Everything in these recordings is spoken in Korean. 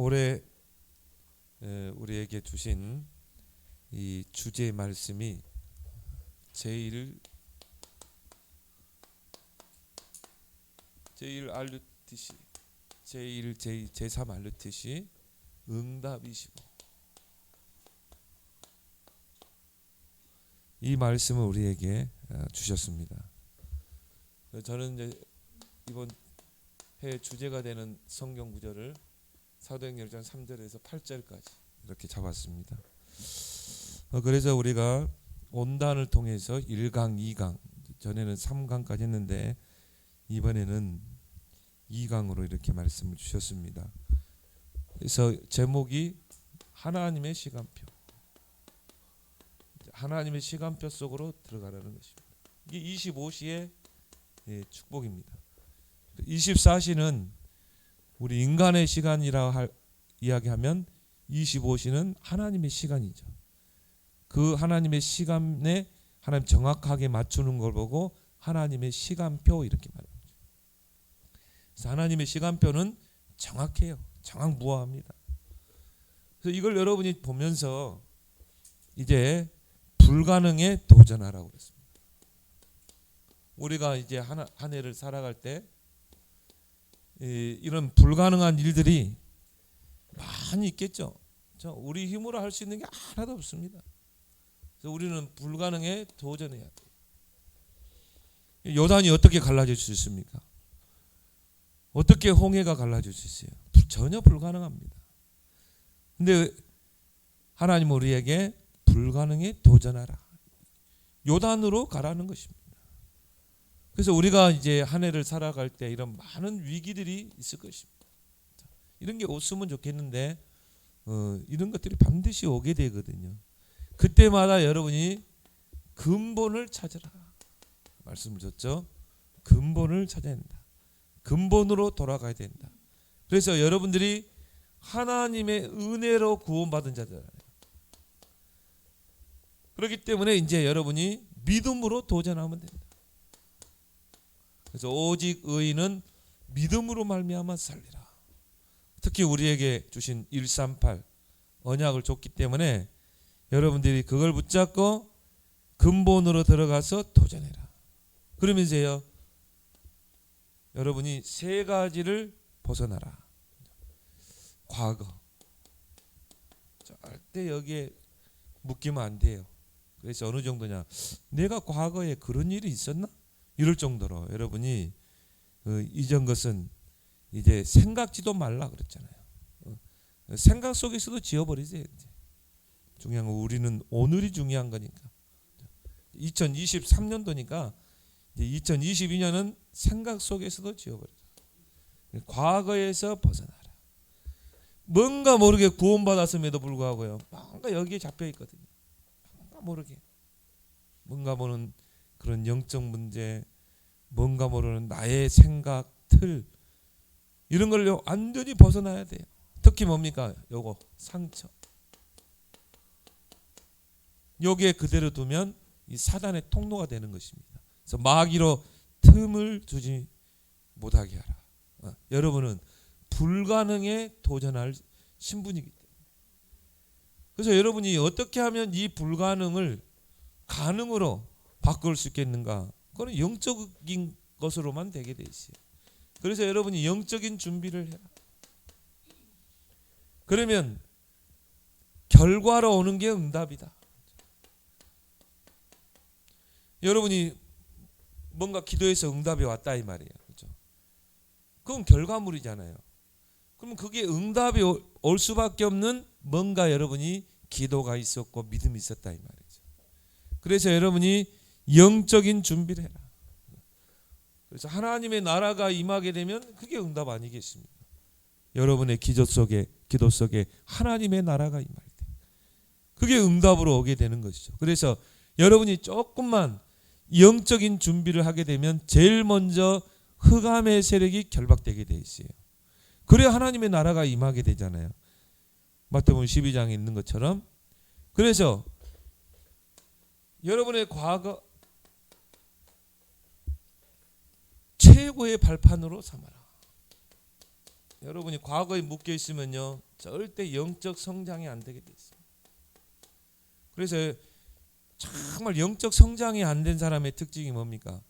올해 우리에게 주신 이 주제의 말씀이 제1 알루티시 제1, 제2, 제3 알루티시 응답이시고, 이 말씀을 우리에게 주셨습니다. 저는 이제 이번 해 주제가 되는 성경 구절을 사도행전 1장 3절에서 8절까지 이렇게 잡았습니다. 그래서 우리가 온단을 통해서 1강, 2강, 전에는 3강까지 했는데 이번에는 2강으로 이렇게 말씀을 주셨습니다. 그래서 제목이 하나님의 시간표, 하나님의 시간표 속으로 들어가라는 것입니다. 이게 25시의 축복입니다. 24시는 우리 인간의 시간이라 이야기하면 25시는 하나님의 시간이죠. 그 하나님의 시간에 하나님 정확하게 맞추는 걸 보고 하나님의 시간표 이렇게 말합니다. 그래서 하나님의 시간표는 정확해요. 정확무화합니다. 그래서 이걸 여러분이 보면서 이제 불가능에 도전하라고 그랬습니다. 우리가 이제 한 해를 살아갈 때 이런 불가능한 일들이 많이 있겠죠. 우리 힘으로 할 수 있는 게 하나도 없습니다. 그래서 우리는 불가능에 도전해야 돼요. 요단이 어떻게 갈라질 수 있습니까? 어떻게 홍해가 갈라질 수 있어요? 전혀 불가능합니다. 근데 하나님은 우리에게 불가능에 도전하라, 요단으로 가라는 것입니다. 그래서 우리가 이제 한 해를 살아갈 때 이런 많은 위기들이 있을 것입니다. 이런 게 없으면 좋겠는데 이런 것들이 반드시 오게 되거든요. 그때마다 여러분이 근본을 찾으라 말씀을 줬죠. 근본을 찾아야 된다. 근본으로 돌아가야 된다. 그래서 여러분들이 하나님의 은혜로 구원받은 자들, 그렇기 때문에 이제 여러분이 믿음으로 도전하면 된다. 그래서 오직 의인은 믿음으로 말미암아 살리라. 특히 우리에게 주신 138 언약을 줬기 때문에 여러분들이 그걸 붙잡고 근본으로 들어가서 도전해라. 그러면서요, 여러분이 세 가지를 벗어나라. 과거, 절대 여기에 묶이면 안 돼요. 그래서 어느 정도냐, 내가 과거에 그런 일이 있었나? 이럴 정도로 여러분이 이전 것은 이제 생각지도 말라 그랬잖아요. 생각 속에서도 지워버리세요. 이제. 중요한 건 우리는 오늘이 중요한 거니까. 2023년도니까 2022년은 생각 속에서도 지워버리자. 과거에서 벗어나라. 뭔가 모르게 구원받았음에도 불구하고요, 뭔가 여기에 잡혀 있거든요. 뭔가 모르게, 뭔가 모르는 그런 영적 문제, 뭔가 모르는 나의 생각 틀, 이런 걸 완전히 벗어나야 돼요. 특히 뭡니까? 요거 상처. 여기에 그대로 두면 이 사단의 통로가 되는 것입니다. 그래서 마귀로 틈을 주지 못하게 하라. 여러분은 불가능에 도전할 신분이기 때문에. 그래서 여러분이 어떻게 하면 이 불가능을 가능으로 바꿀 수 있겠는가? 그건 영적인 것으로만 되게 돼 있어요. 그래서 여러분이 영적인 준비를 해라. 그러면 결과로 오는 게 응답이다. 여러분이 뭔가 기도해서 응답이 왔다 이 말이에요. 그렇죠? 그건 결과물이잖아요. 그러면 그게 응답이 올 수밖에 없는 뭔가 여러분이 기도가 있었고 믿음이 있었다 이 말이죠. 그래서 여러분이 영적인 준비를 해라. 그래서 하나님의 나라가 임하게 되면 그게 응답 아니겠습니까? 여러분의 기도 속에 하나님의 나라가 임할 때 그게 응답으로 오게 되는 것이죠. 그래서 여러분이 조금만 영적인 준비를 하게 되면 제일 먼저 흑암의 세력이 결박되게 돼 있어요. 그래야 하나님의 나라가 임하게 되잖아요. 마태복음 12장에 있는 것처럼. 그래서 여러분의 과거 최고의 발판으로 삼아라. 여러분이 과거에 묶여 있으면요 절대 영적 성장이 안 되게 돼 있어요. 그래서 정말 영적 성장이 안 된 사람의 특징이 뭡니까?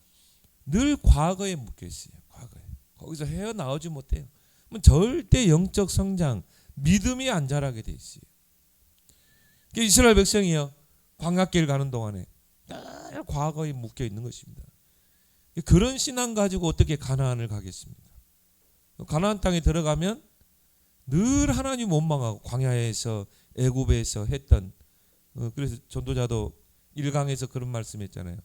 늘 과거에 묶여 있어요. 과거에. 거기서 헤어나오지 못해요. 그럼 절대 영적 성장, 믿음이 안 자라게 돼 있어요. 이스라엘 백성이요 광야길 가는 동안에 늘 과거에 묶여 있는 것입니다. 그런 신앙 가지고 어떻게 가나안을 가겠습니까? 가나안 땅에 들어가면 늘 하나님 원망하고 광야에서 애굽에서 했던 그래서 전도자도 1강에서 그런 말씀했잖아요.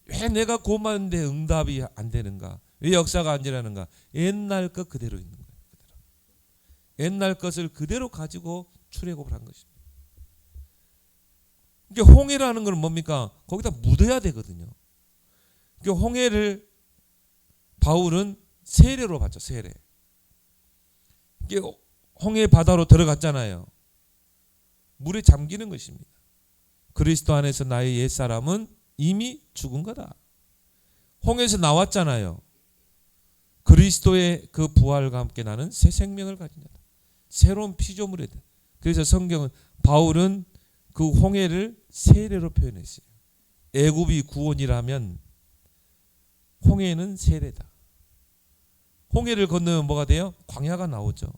왜 내가 고마운데 응답이 안 되는가? 왜 역사가 안 일어나는가? 옛날 것 그대로 있는 거예요. 그대로. 옛날 것을 그대로 가지고 출애굽을 한 것입니다. 그러니까 홍해라는 건 뭡니까? 거기다 묻어야 되거든요. 그러니까 홍해를 바울은 세례로 봤죠. 세례. 그러니까 홍해 바다로 들어갔잖아요. 물에 잠기는 것입니다. 그리스도 안에서 나의 옛사람은 이미 죽은 거다. 홍해에서 나왔잖아요. 그리스도의 그 부활과 함께 나는 새 생명을 가진 자다. 새로운 피조물이다. 그래서 성경은 바울은 그 홍해를 세례로 표현했어요. 애굽이 구원이라면 홍해는 세례다. 홍해를 건너면 뭐가 돼요? 광야가 나오죠.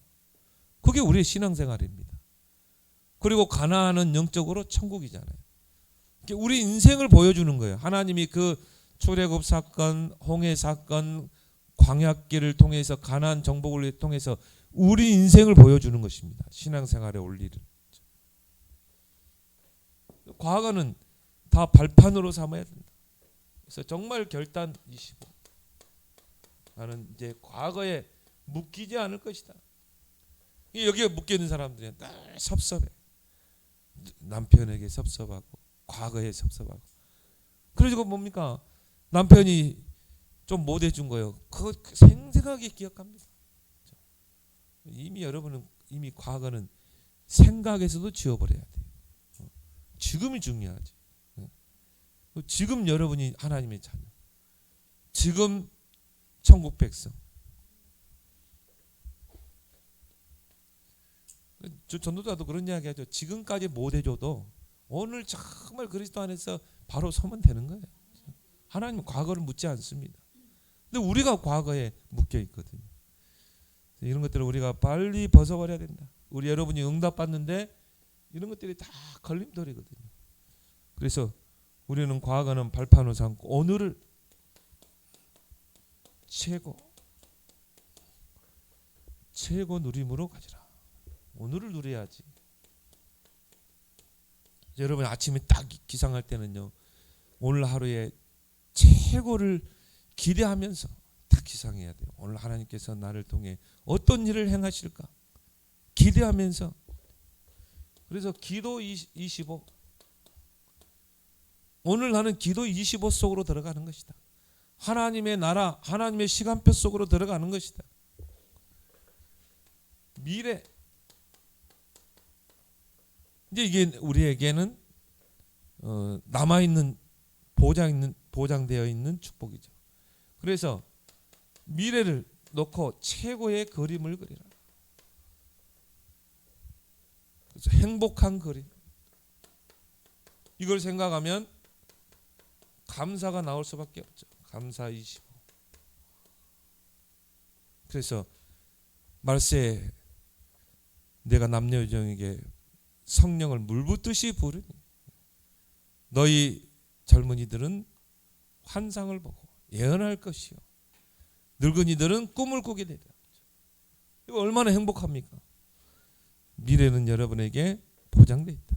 그게 우리의 신앙생활입니다. 그리고 가나안은 영적으로 천국이잖아요. 우리 인생을 보여주는 거예요. 하나님이 그 출애굽 사건, 홍해 사건, 광야길을 통해서 가나안 정복을 통해서 우리 인생을 보여주는 것입니다. 신앙생활의 원리를. 과거는 다 발판으로 삼아야 된다. 그래서 정말 결단 25. 나는 이제 과거에 묶이지 않을 것이다. 여기에 묶여 있는 사람들이 늘 섭섭해. 남편에게 섭섭하고 과거에 섭섭하고. 그래서 뭡니까? 남편이 좀 못해준 거예요. 그거 생생하게 기억합니다. 이미 여러분은 이미 과거는 생각에서도 지워버려야 돼요. 지금이 중요하지. 지금 여러분이 하나님의 자녀. 지금 천국 백성. 전도자도 그런 이야기 하죠. 지금까지 못해줘도 오늘 정말 그리스도 안에서 바로 서면 되는 거예요. 하나님은 과거를 묻지 않습니다. 근데 우리가 과거에 묶여 있거든요. 이런 것들을 우리가 빨리 벗어버려야 된다. 우리 여러분이 응답받는데 이런 것들이 다 걸림돌이거든요. 그래서 우리는 과거는 발판으로 삼고 오늘을 최고 누림으로 가지라. 오늘을 누려야지. 여러분 아침에 딱 기상할 때는요. 오늘 하루에 최고를 기대하면서 딱 기상해야 돼요. 오늘 하나님께서 나를 통해 어떤 일을 행하실까? 기대하면서. 그래서 기도 25. 오늘 나는 기도 25 속으로 들어가는 것이다. 하나님의 나라, 하나님의 시간표 속으로 들어가는 것이다. 미래. 이제 이게 우리에게는 남아있는 보장되어 있는 축복이죠. 그래서 미래를 놓고 최고의 그림을 그리라. 그래서 행복한 그림. 이걸 생각하면 감사가 나올 수밖에 없죠. 감사 25. 그래서 말세 내가 남녀 여종에게 성령을 물붓듯이 부르니 너희 젊은이들은 환상을 보고 예언할 것이요 늙은이들은 꿈을 꾸게 되리라. 이거 얼마나 행복합니까? 미래는 여러분에게 보장돼 있다.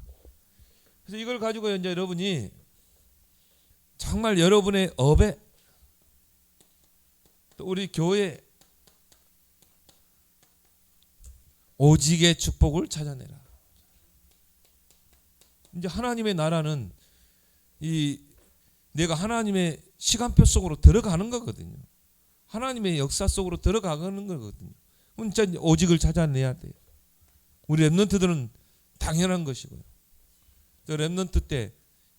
그래서 이걸 가지고 이제 여러분이 정말 여러분의 업에 또 우리 교회 오직의 축복을 찾아내라. 이제 하나님의 나라는 이 내가 하나님의 시간표 속으로 들어가는 거거든요. 하나님의 역사 속으로 들어가는 거거든요. 그럼 진짜 오직을 찾아내야 돼요. 우리 렘넌트들은 당연한 것이고요. 저 렘넌트 때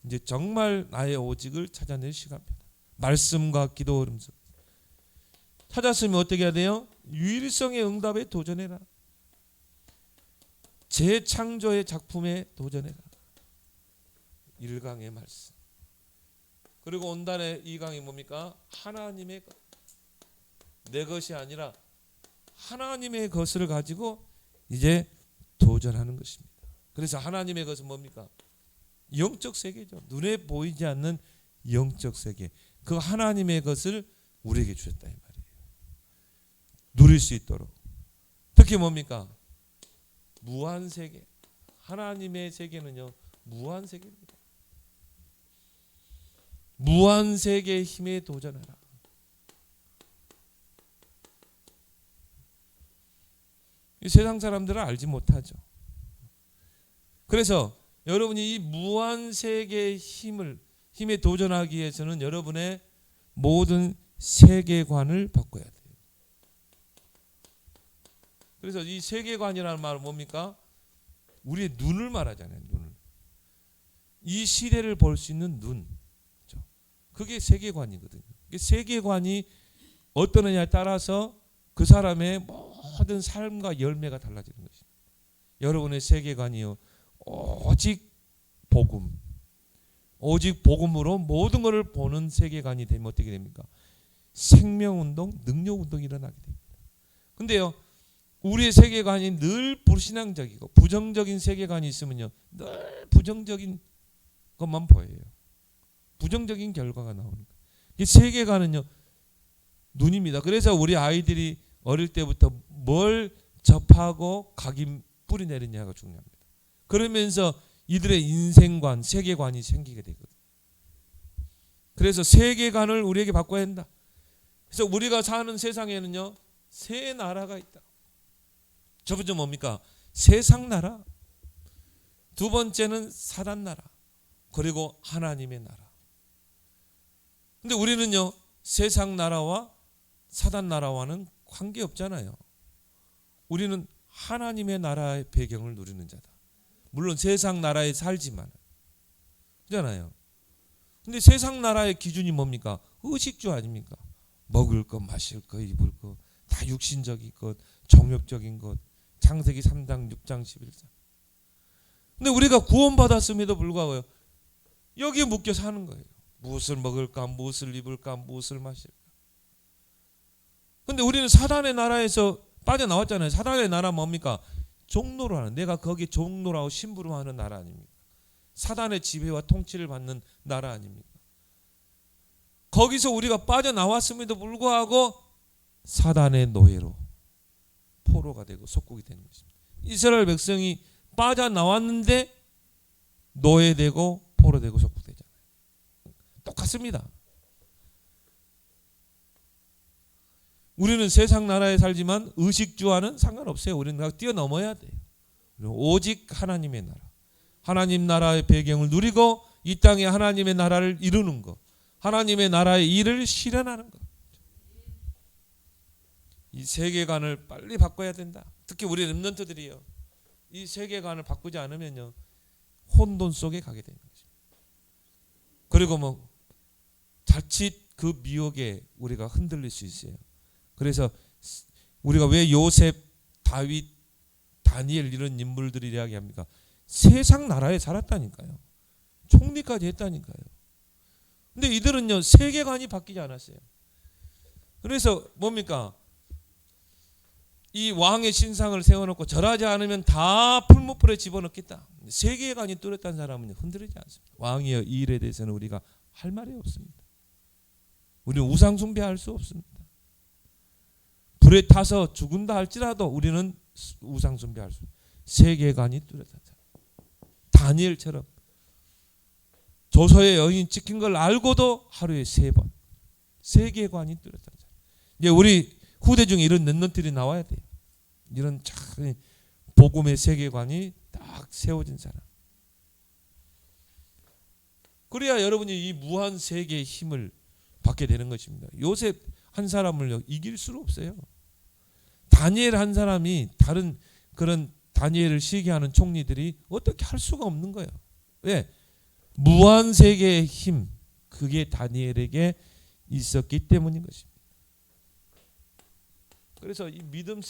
이제 정말 나의 오직을 찾아낼 시간표다. 말씀과 기도 흐름서 찾았으면 어떻게 해야 돼요? 유일성의 응답에 도전해라. 재창조의 작품에 도전해라. 1강의 말씀. 그리고 온단의 2강이 뭡니까? 하나님의 것. 내 것이 아니라 하나님의 것을 가지고 이제 도전하는 것입니다. 그래서 하나님의 것은 뭡니까? 영적 세계죠. 눈에 보이지 않는 영적 세계. 그 하나님의 것을 우리에게 주셨다 이 말이에요. 누릴 수 있도록. 특히 뭡니까? 무한 세계. 하나님의 세계는요, 무한 세계입니다. 무한 세계의 힘에 도전하라. 이 세상 사람들은 알지 못하죠. 그래서 여러분이 이 무한 세계의 힘에 도전하기 위해서는 여러분의 모든 세계관을 바꿔야 돼요. 그래서 이 세계관이라는 말은 뭡니까? 우리의 눈을 말하잖아요. 눈을. 이 시대를 볼 수 있는 눈. 그렇죠? 그게 세계관이거든요. 세계관이 어떠느냐에 따라서 그 사람의 모든 삶과 열매가 달라지는 것입니다. 여러분의 세계관이요, 오직 복음, 오직 복음으로 모든 것을 보는 세계관이 되면 어떻게 됩니까? 생명운동, 능력운동이 일어나게 됩니다. 근데요, 우리의 세계관이 늘 불신앙적이고 부정적인 세계관이 있으면요, 늘 부정적인 것만 보여요. 부정적인 결과가 나오는 거예요. 이 세계관은요, 눈입니다. 그래서 우리 아이들이 어릴 때부터 뭘 접하고 각인 뿌리 내리냐가 중요합니다. 그러면서 이들의 인생관, 세계관이 생기게 되거든요. 그래서 세계관을 우리에게 바꿔야 한다. 그래서 우리가 사는 세상에는요, 세 나라가 있다. 첫 번째 뭡니까? 세상 나라. 두 번째는 사단 나라. 그리고 하나님의 나라. 근데 우리는요, 세상 나라와 사단 나라와는 관계없잖아요. 우리는 하나님의 나라의 배경을 누리는 자다. 물론 세상 나라에 살지만 그렇잖아요. 근데 세상 나라의 기준이 뭡니까? 의식주 아닙니까? 먹을 것, 마실 것, 입을 것, 다 육신적인 것, 정욕적인 것. 창세기 3장, 6장, 11장. 근데 우리가 구원받았음에도 불구하고 여기에 묶여 사는 거예요. 무엇을 먹을까, 무엇을 입을까, 무엇을 마실까. 근데 우리는 사단의 나라에서 빠져나왔잖아요. 사단의 나라 뭡니까? 종로로 하는, 내가 거기에 종로라고 심부름하는 나라 아닙니까? 사단의 지배와 통치를 받는 나라 아닙니까? 거기서 우리가 빠져나왔음에도 불구하고 사단의 노예로 포로가 되고 속국이 되는 것입니다. 이스라엘 백성이 빠져나왔는데 노예되고 포로되고 속국되잖아요. 똑같습니다. 우리는 세상 나라에 살지만 의식주와는 상관없어요. 우리는 뛰어넘어야 돼요. 오직 하나님의 나라, 하나님 나라의 배경을 누리고 이 땅에 하나님의 나라를 이루는 것, 하나님의 나라의 일을 실현하는 것. 이 세계관을 빨리 바꿔야 된다. 특히 우리 렘넌트들이요, 이 세계관을 바꾸지 않으면요, 혼돈 속에 가게 되는 거죠. 그리고 자칫 그 미혹에 우리가 흔들릴 수 있어요. 그래서 우리가 왜 요셉, 다윗, 다니엘 이런 인물들을 이야기합니까? 세상 나라에 살았다니까요. 총리까지 했다니까요. 근데 이들은요, 세계관이 바뀌지 않았어요. 그래서 뭡니까? 이 왕의 신상을 세워놓고 절하지 않으면 다 풀무불에 집어넣겠다. 세계관이 뚜렷한 사람은 흔들리지 않습니다. 왕이여, 이 일에 대해서는 우리가 할 말이 없습니다. 우리는 우상 숭배할 수 없습니다. 불에 타서 죽은다 할지라도 우리는 우상 숭배할 수 없습니다. 세계관이 뚜렷한 사람. 다니엘처럼 조서의 여인 찍힌 걸 알고도 하루에 3번. 세계관이 뚜렷한 사람. 이제 우리 후대 중에 이런 렘넌트들이 나와야 돼요. 이런 참 복음의 세계관이 딱 세워진 사람. 그래야 여러분이 이 무한 세계의 힘을 받게 되는 것입니다. 요셉 한 사람을 이길 수가 없어요. 다니엘 한 사람이 다른 그런 다니엘을 시기하는 총리들이 어떻게 할 수가 없는 거예요. 왜? 무한 세계의 힘, 그게 다니엘에게 있었기 때문인 것입니다. 그래서 이 믿음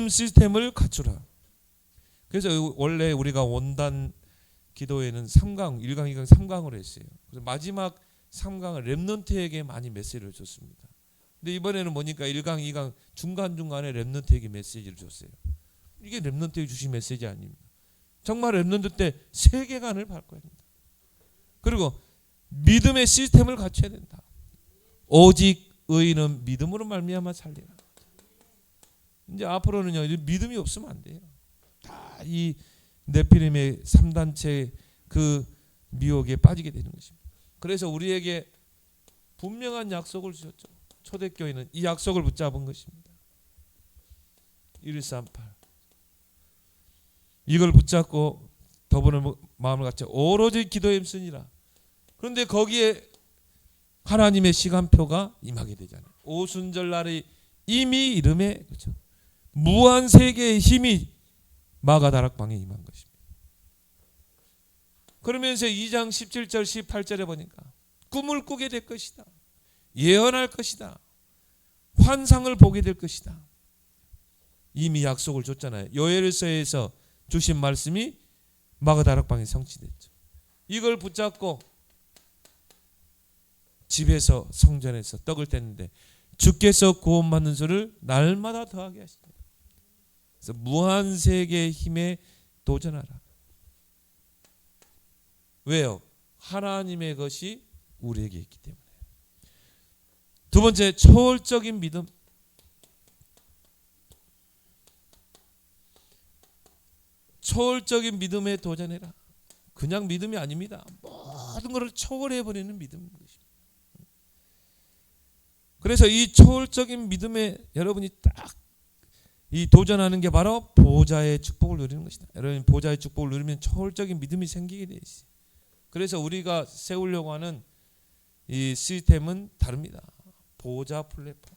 시스템을 갖추라. 그래서 원래 우리가 원단 기도에는 3강, 1강, 2강, 3강을 했어요. 그래서 마지막 3강은 렘넌트에게 많이 메시지를 줬습니다. 근데 이번에는 뭐니까 1강, 2강 중간중간에 렘넌트에게 메시지를 줬어요. 이게 렘넌트에게 주신 메시지 아닙니다. 정말 렘넌트 때 세계관을 바꿔야 된다. 그리고 믿음의 시스템을 갖춰야 된다. 오직 의인은 믿음으로 말미암아 살리라. 이제 앞으로는요, 믿음이 없으면 안 돼요. 다 이 네피림의 3단체 그 미혹에 빠지게 되는 것입니다. 그래서 우리에게 분명한 약속을 주셨죠. 초대교회는 이 약속을 붙잡은 것입니다. 138 이걸 붙잡고 더불어 마음을 갖춰 오로지 기도에 힘쓰니라. 그런데 거기에 하나님의 시간표가 임하게 되잖아요. 오순절 날이 이미 이름에 그렇죠. 무한 세계의 힘이 마가다락방에 임한 것입니다. 그러면서 2장 17절 18절에 보니까 꿈을 꾸게 될 것이다. 예언할 것이다. 환상을 보게 될 것이다. 이미 약속을 줬잖아요. 요엘서에서 주신 말씀이 마가다락방에 성취됐죠. 이걸 붙잡고 집에서 성전에서 떡을 뗐는데 주께서 구원받는 수를 날마다 더하게 하시다. 그래서 무한세계의 힘에 도전하라. 왜요? 하나님의 것이 우리에게 있기 때문에. 두 번째, 초월적인 믿음. 초월적인 믿음에 도전해라. 그냥 믿음이 아닙니다. 모든 것을 초월해버리는 믿음인 것입니다. 그래서 이 초월적인 믿음에 여러분이 딱 이 도전하는 게 바로 보좌의 축복을 누리는 것이다. 여러분 보좌의 축복을 누리면 초월적인 믿음이 생기게 돼 있어요. 그래서 우리가 세우려고 하는 이 시스템은 다릅니다. 보좌 플랫폼.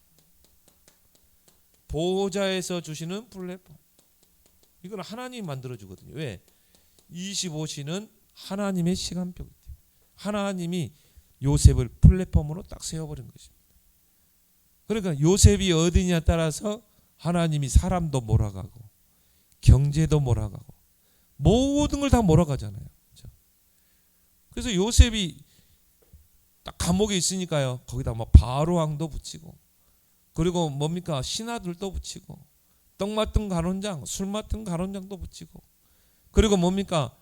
보좌에서 주시는 플랫폼. 이건 하나님이 만들어주거든요. 왜? 25시는 하나님의 시간표이기 때문에. 하나님이 요셉을 플랫폼으로 딱 세워버린 것입니다. 그러니까 요셉이 어디냐에 따라서 하나님이 사람도 몰아가고 경제도 몰아가고 모든 걸 다 몰아가잖아요. 그렇죠? 그래서 요셉이 딱 감옥에 있으니까요. 거기다 막 바로 왕도 붙이고 그리고 뭡니까 신하들도 붙이고 떡 맡은 간원장, 술 맡은 간원장도 붙이고 그리고 뭡니까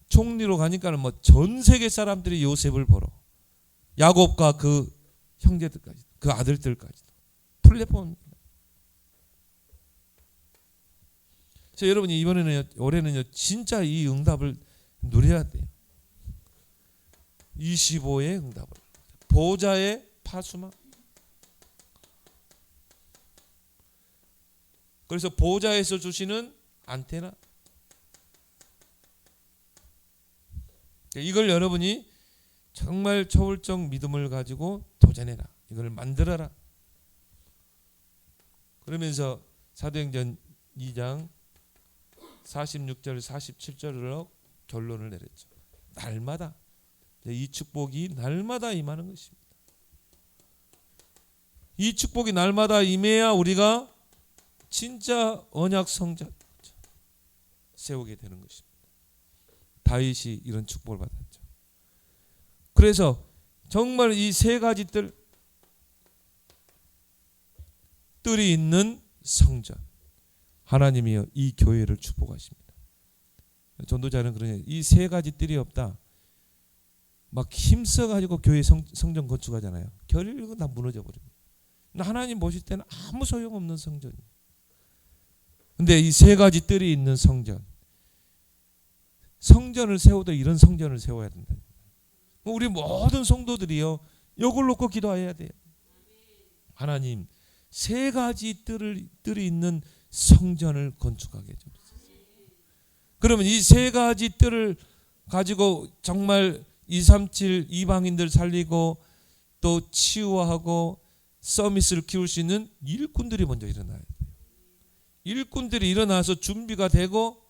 총리로 가니까는 뭐 전 세계 사람들이 요셉을 보러 야곱과 그 형제들까지 그 아들들까지도 플랫폼입니다. 그래서 여러분이 이번에는 올해는요 진짜 이 응답을 누려야 돼요. 25의 응답을 보좌의 파수망. 그래서 보좌에서 주시는 안테나. 이걸 여러분이 정말 초월적 믿음을 가지고 도전해라. 이걸 만들어라. 그러면서 사도행전 2장 46절 47절로 결론을 내렸죠. 날마다 이 축복이 날마다 임하는 것입니다. 이 축복이 날마다 임해야 우리가 진짜 언약 성전 세우게 되는 것입니다. 다윗이 이런 축복을 받았죠. 그래서 정말 이 세 가지 뜰이 있는 성전 하나님이여 이 교회를 축복하십니다. 전도자는 그러냐 이 세 가지 뜰이 없다. 막 힘써가지고 교회 성전 건축하잖아요. 결국은 다 무너져 버립니다. 하나님 보실 때는 아무 소용없는 성전이에요. 근데 이 세 가지 뜰이 있는 성전을 세우도 이런 성전을 세워야 된다. 우리 모든 성도들이요 이걸 놓고 기도해야 돼요. 하나님 세 가지 뜰이 있는 성전을 건축하게 해주옵소서. 그러면 이 세 가지 뜰을 가지고 정말 237 이방인들 살리고 또 치유하고 서밋을 키울 수 있는 일꾼들이 먼저 일어나야 돼요. 일꾼들이 일어나서 준비가 되고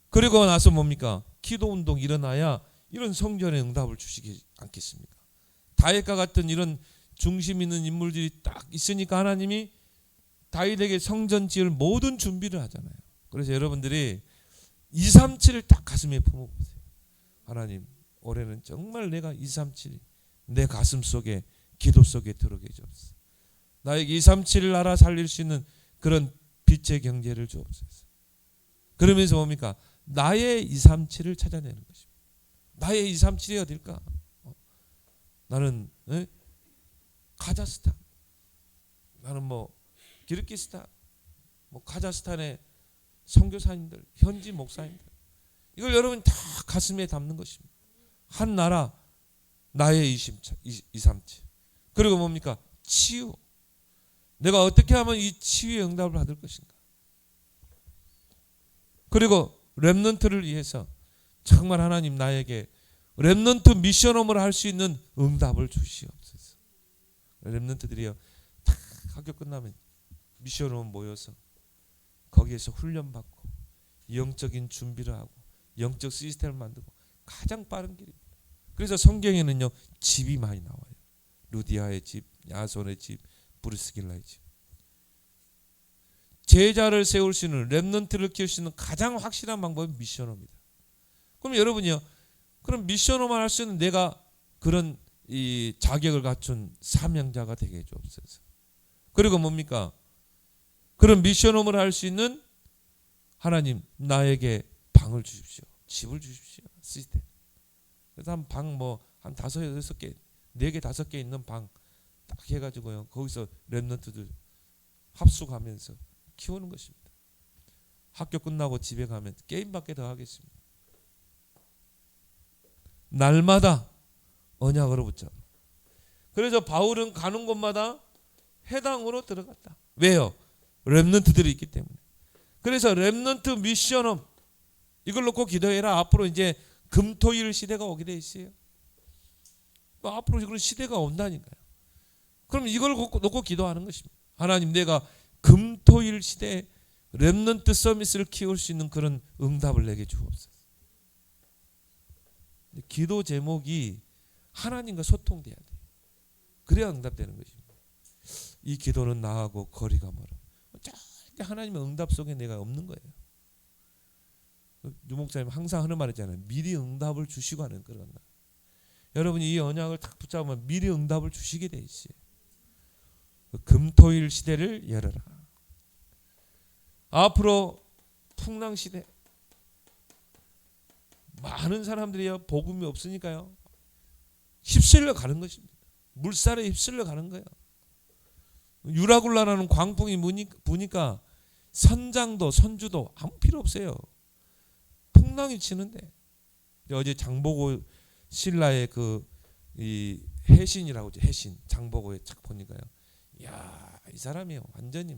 그리고 나서 뭡니까? 기도운동이 일어나야 이런 성전의 응답을 주시지 않겠습니까? 다윗과 같은 이런 중심 있는 인물들이 딱 있으니까 하나님이 다윗에게 성전 지을 모든 준비를 하잖아요. 그래서 여러분들이 237을 딱 가슴에 품어보세요. 하나님, 올해는 정말 내가 237이 내 가슴 속에, 기도 속에 들어오게 주옵소서. 나에게 237을 알아 살릴 수 있는 그런 빛의 경제를 주옵소서. 그러면서 뭡니까? 나의 237을 찾아내는 것입니다. 나의 237이 어딜까? 나는 카자흐스탄, 나는 뭐 기르기스탄, 뭐 카자흐스탄의 선교사님들, 현지 목사님들, 이걸 여러분 다 가슴에 담는 것입니다. 한 나라, 나의 237. 그리고 뭡니까? 치유. 내가 어떻게 하면 이 치유의 응답을 받을 것인가? 그리고 렘넌트를 위해서 정말 하나님 나에게 렘넌트 미션홈을 할 수 있는 응답을 주시옵소서. 렘넌트들이요, 다 학교 끝나면 미션홈 모여서 거기에서 훈련받고 영적인 준비를 하고 영적 시스템을 만들고 가장 빠른 길입니다. 그래서 성경에는요, 집이 많이 나와요. 루디아의 집, 야손의 집, 브리스길라의 집. 제자를 세울 수 있는, 렘넌트를 키울 수 있는 가장 확실한 방법은 미션홈입니다. 그럼 여러분이요, 그럼 미션홈만 할 수 있는 내가 그런 이 자격을 갖춘 사명자가 되게 해주옵소서. 그리고 뭡니까? 그런 미션홈을 할 수 있는 하나님, 나에게 방을 주십시오. 집을 주십시오. 시스템. 그래서 한 방 한 5, 6개, 4개, 5개 있는 방 딱 해가지고요, 거기서 렘넌트들 합숙하면서 키우는 것입니다. 학교 끝나고 집에 가면 게임밖에 더 하겠습니다. 날마다 언약으로 붙잡아. 그래서 바울은 가는 곳마다 회당으로 들어갔다. 왜요? 렘넌트들이 있기 때문에. 그래서 렘넌트 미션홈, 이걸 놓고 기도해라. 앞으로 이제 금토일 시대가 오게 돼 있어요. 앞으로 그런 시대가 온다니까요. 그럼 이걸 놓고 기도하는 것입니다. 하나님, 내가 금토일 시대에 렘넌트 서밋을 키울 수 있는 그런 응답을 내게 주옵소서. 기도 제목이 하나님과 소통돼야 돼요. 그래야 응답되는 것입니다. 이 기도는 나하고 거리가 멀어. 절대 하나님의 응답 속에 내가 없는 거예요. 유 목사님 항상 하는 말 있잖아요. 미리 응답을 주시고 하는 그런 말. 여러분이 이 언약을 딱 붙잡으면 미리 응답을 주시게 돼 있어요. 금토일 시대를 열어라. 앞으로 풍랑 시대, 많은 사람들이요, 복음이 없으니까요, 휩쓸려 가는 것입니다. 물살에 휩쓸려 가는 거예요. 유라굴라라는 광풍이 부니까 선장도 선주도 아무 필요 없어요. 풍랑이 치는데. 어제 장보고 신라의 이 해신이라고 하죠. 해신 장보고에 쫙 보니까요, 이야, 이 사람이요, 완전히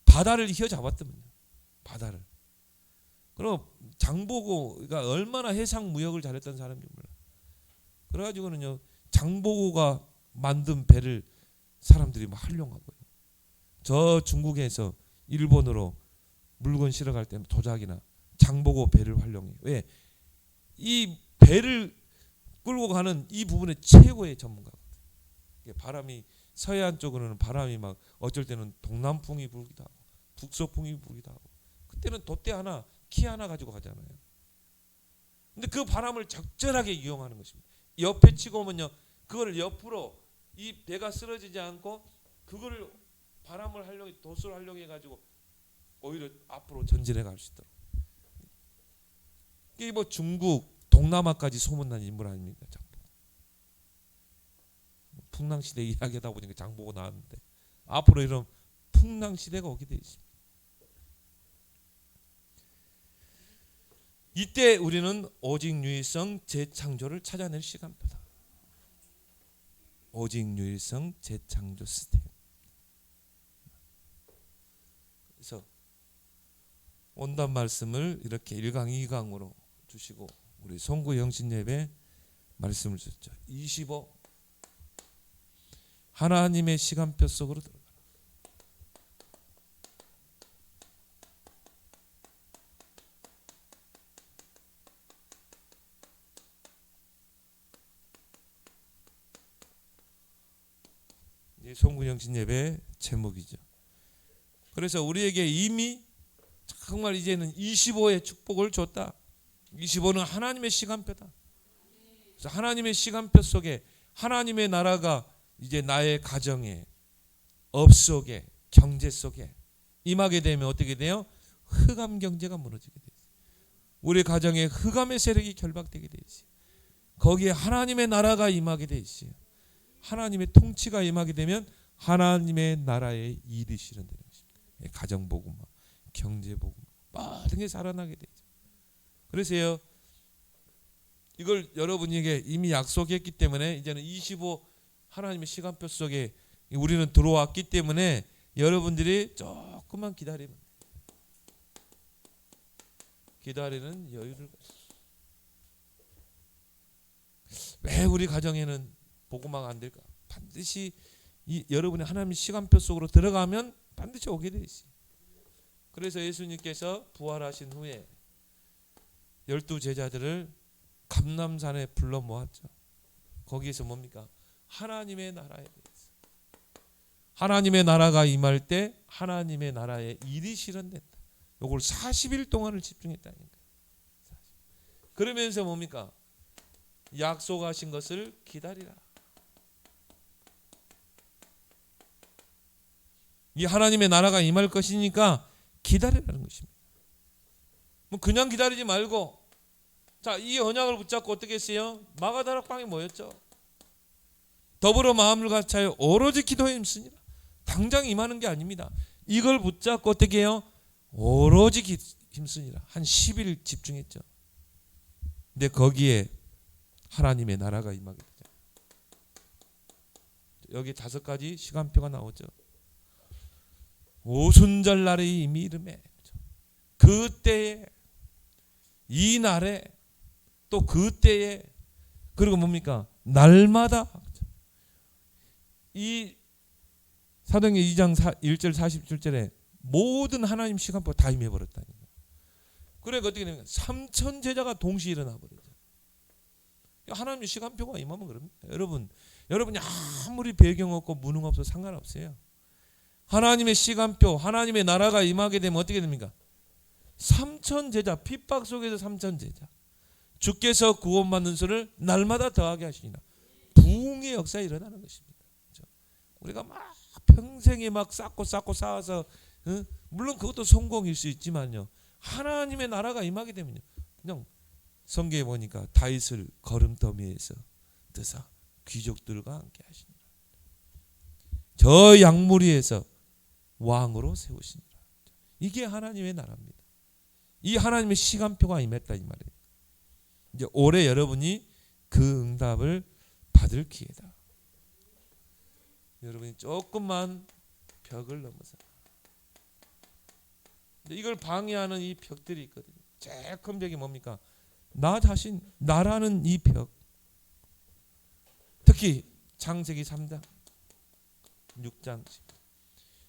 바다를 휘어잡았더만요. 바다를. 그럼 장보고가 얼마나 해상 무역을 잘했던 사람인지 몰라. 그래가지고는요, 장보고가 만든 배를 사람들이 활용하고요. 저 중국에서 일본으로 물건 실어갈 때는 도자기나 장보고 배를 활용해요. 왜? 이 배를 끌고 가는 이 부분에 최고의 전문가거든요. 바람이 서해안 쪽으로는 바람이 어쩔 때는 동남풍이 불기도 하고 북서풍이 불기도 하고, 그때는 돛대 하나, 키 하나 가지고 가잖아요. 근데 그 바람을 적절하게 이용하는 것입니다. 옆에 치고 오면요, 그걸 옆으로 이 배가 쓰러지지 않고 그거를 바람을 활용해, 돛을 활용해 가지고 오히려 앞으로 전진해 갈 수 있도록. 이게 중국, 동남아까지 소문난 인물 아닙니까? 장보고. 풍랑 시대 이야기하다 보니까 장보고 나왔는데, 앞으로 이런 풍랑 시대가 오게 돼 있습니다. 이때 우리는 오직 유일성 재창조를 찾아낼 시간입니다. 오직 유일성 재창조 시스템. 그래서 온단 말씀을 이렇게 1강 2강으로 주시고, 우리 송구 영신 예배 말씀을 주셨죠. 25, 하나님의 시간표 속으로 들어가라. 정신 예배 제목이죠. 그래서 우리에게 이미 정말 이제는 25의 축복을 줬다. 25는 하나님의 시간표다. 그래서 하나님의 시간표 속에 하나님의 나라가 이제 나의 가정에, 업 속에, 경제 속에 임하게 되면 어떻게 돼요? 흑암 경제가 무너지게 돼요. 우리 가정에 흑암의 세력이 결박되게 돼 있어요. 거기에 하나님의 나라가 임하게 돼 있어요. 하나님의 통치가 임하게 되면 하나님의 나라의 일이 실현되는 것입니다. 가정 복음, 경제 복음, 모든 게 살아나게 되죠. 그래서요, 이걸 여러분에게 이미 약속했기 때문에 이제는 25 하나님의 시간표 속에 우리는 들어왔기 때문에 여러분들이 조금만 기다리면, 기다리는 여유를 가지고. 왜 우리 가정에는 복음화가 안 될까? 반드시 여러분이 하나님의 시간표 속으로 들어가면 반드시 오게 돼 있어요. 그래서 예수님께서 부활하신 후에 12 제자들을 감람산에 불러 모았죠. 거기에서 뭡니까? 하나님의 나라에 대해서. 하나님의 나라가 임할 때 하나님의 나라의 일이 실현된다. 요걸 40일 동안을 집중했다니까. 그러면서 뭡니까? 약속하신 것을 기다리라. 이 하나님의 나라가 임할 것이니까 기다리라는 것입니다. 뭐 그냥 기다리지 말고, 자, 이 언약을 붙잡고 어떻게 했어요? 마가다락방에 모였죠. 더불어 마음을 같이하여 오로지 기도에 힘쓰니라. 당장 임하는 게 아닙니다. 이걸 붙잡고 어떻게 해요? 오로지 힘쓰니라. 한 10일 집중했죠. 근데 거기에 하나님의 나라가 임하게 되죠. 여기 5가지 시간표가 나오죠. 오순절 날에 이미 이름에, 그때에, 이 날에, 또 그때에, 그리고 뭡니까? 날마다. 이 사도행전 2장 1절 47절에 모든 하나님 시간표 다 임해버렸다니까. 그러니까 어떻게 되냐면 3천 제자가 동시에 일어나 버리죠. 하나님의 시간표가 임하면 그럽니다. 여러분이 아무리 배경 없고 무능 없어 상관없어요. 하나님의 시간표, 하나님의 나라가 임하게 되면 어떻게 됩니까? 3천 제자, 핍박 속에서 3천 제자, 주께서 구원받는 수를 날마다 더하게 하시니라. 부흥의 역사에 일어나는 것입니다. 그렇죠? 우리가 막 평생에 막 쌓고 쌓아서, 물론 그것도 성공일 수 있지만요, 하나님의 나라가 임하게 되면요, 그냥 성경에 보니까 다윗을 거름더미에서 드사 귀족들과 함께 하시니라. 저 양무리에서 왕으로 세우시니라. 이게 하나님의 나라입니다. 이 하나님의 시간표가 임했다 이 말이에요. 이제 올해 여러분이 그 응답을 받을 기회다. 여러분이 조금만 벽을 넘어서, 이걸 방해하는 이 벽들이 있거든요. 제일 큰 벽이 뭡니까? 나 자신, 나라는 이 벽. 특히 창세기 3장 6장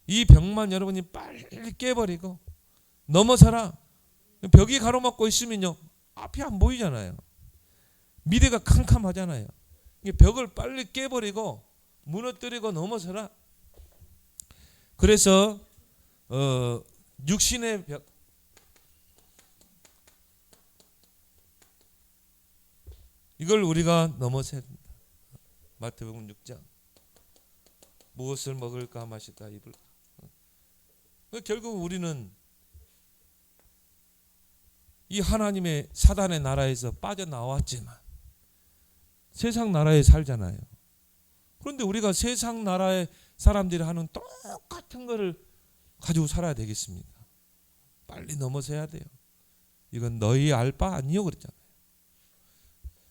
이 벽만 여러분이 빨리 깨버리고 넘어서라. 벽이 가로막고 있으면요, 앞이 안 보이잖아요. 미래가 캄캄하잖아요. 벽을 빨리 깨버리고 무너뜨리고 넘어서라. 그래서 육신의 벽, 이걸 우리가 넘어서야 된다. 마태복음 6장 무엇을 먹을까 마실까 입을까. 결국 우리는 이 하나님의 사단의 나라에서 빠져나왔지만 세상 나라에 살잖아요. 그런데 우리가 세상 나라의 사람들이 하는 똑같은 거를 가지고 살아야 되겠습니까? 빨리 넘어서야 돼요. 이건 너희 알 바 아니요 그랬잖아요.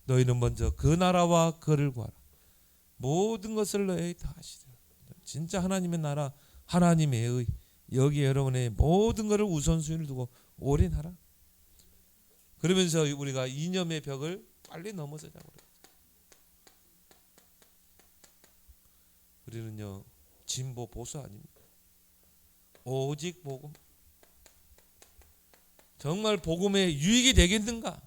너희는 먼저 그 나라와 그를 구하라. 모든 것을 너희 다 하시리라. 진짜 하나님의 나라, 하나님의 의, 여기 여러분의 모든 것을 우선순위를 두고 올인하라. 그러면서 우리가 이념의 벽을 빨리 넘어서자고. 우리는요, 진보 보수 아닙니다. 오직 복음. 정말 복음에 유익이 되겠는가?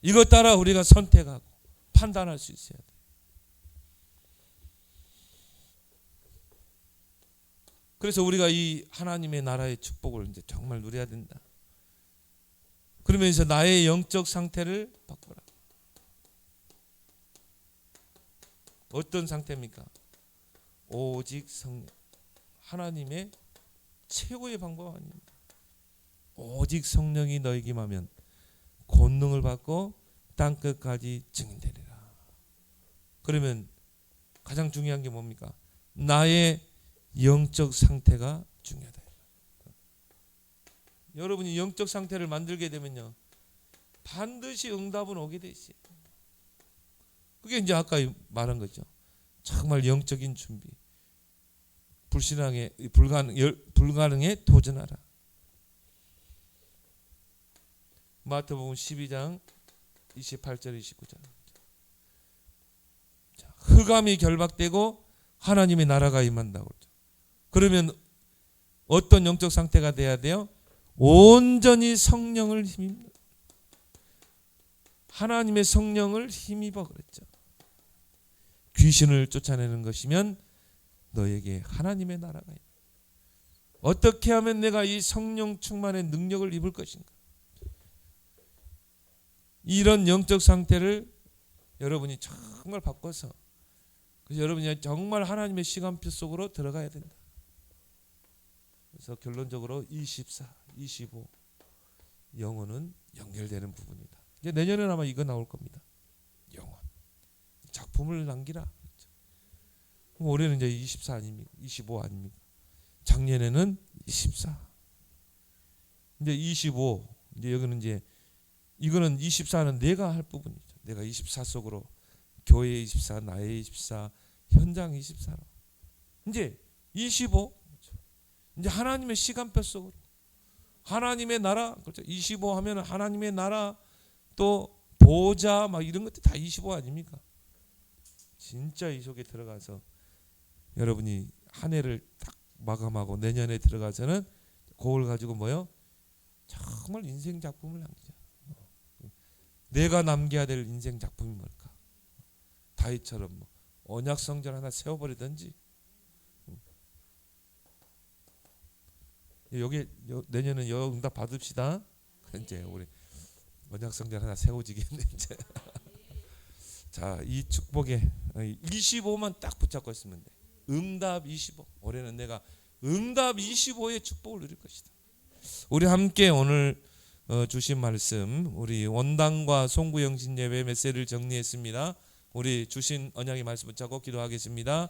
이것 따라 우리가 선택하고 판단할 수 있어야 돼요. 그래서 우리가 이 하나님의 나라의 축복을 이제 정말 누려야 된다. 그러면서 나의 영적 상태를 바꾸라. 어떤 상태입니까? 오직 성령. 하나님의 최고의 방법 아닙니다. 오직 성령이 너에게 임하면 권능을 받고 땅끝까지 증인되리라. 그러면 가장 중요한 게 뭡니까? 나의 영적 상태가 중요하다. 여러분이 영적 상태를 만들게 되면요, 반드시 응답은 오게 돼 있어요. 그게 이제 아까 말한 거죠. 정말 영적인 준비. 불가능에 도전하라. 마태복음 12장 28절 29절. 흑암이 결박되고 하나님의 나라가 임한다고 그러죠. 그러면 어떤 영적 상태가 돼야 돼요? 온전히 성령을 힘입니다. 하나님의 성령을 힘입어 그랬죠. 귀신을 쫓아내는 것이면 너에게 하나님의 나라가 있다. 어떻게 하면 내가 이 성령 충만의 능력을 입을 것인가? 이런 영적 상태를 여러분이 정말 바꿔서, 그래서 여러분이 정말 하나님의 시간표 속으로 들어가야 된다. 그래서 결론적으로 24, 25 영혼은 연결되는 부분이다. 이제 내년에는 아마 이거 나올 겁니다. 영혼 작품을 남기라. 그럼 올해는 이제 24 아닙니까? 25 아닙니까? 작년에는 24. 이제 25. 이제 여기는 이제 이거는 24는 내가 할 부분이죠. 내가 24 속으로 교회 24, 나의 24, 현장 24로. 이제 25. 이제 하나님의 시간표 속으로. 하나님의 나라. 그렇죠. 25 하면 하나님의 나라, 또 보좌 막 이런 것들 다 25 아닙니까? 진짜 이 속에 들어가서 여러분이 한 해를 딱 마감하고 내년에 들어가서는 그걸 가지고 뭐요? 정말 인생 작품을 남기자. 내가 남겨야 될 인생 작품이 뭘까? 다윗처럼 뭐 언약 성전 하나 세워버리든지. 여기 내년은 응답 받읍시다. 이제 우리 언약 성전 하나 세워지겠네 이제. 자, 이 축복에 25만 딱 붙잡고 있으면 돼. 응답 25. 올해는 내가 응답 25의 축복을 누릴 것이다. 우리 함께 오늘 주신 말씀, 우리 원당과 송구영신 예배 메시지를 정리했습니다. 우리 주신 언약의 말씀 붙잡고 기도하겠습니다.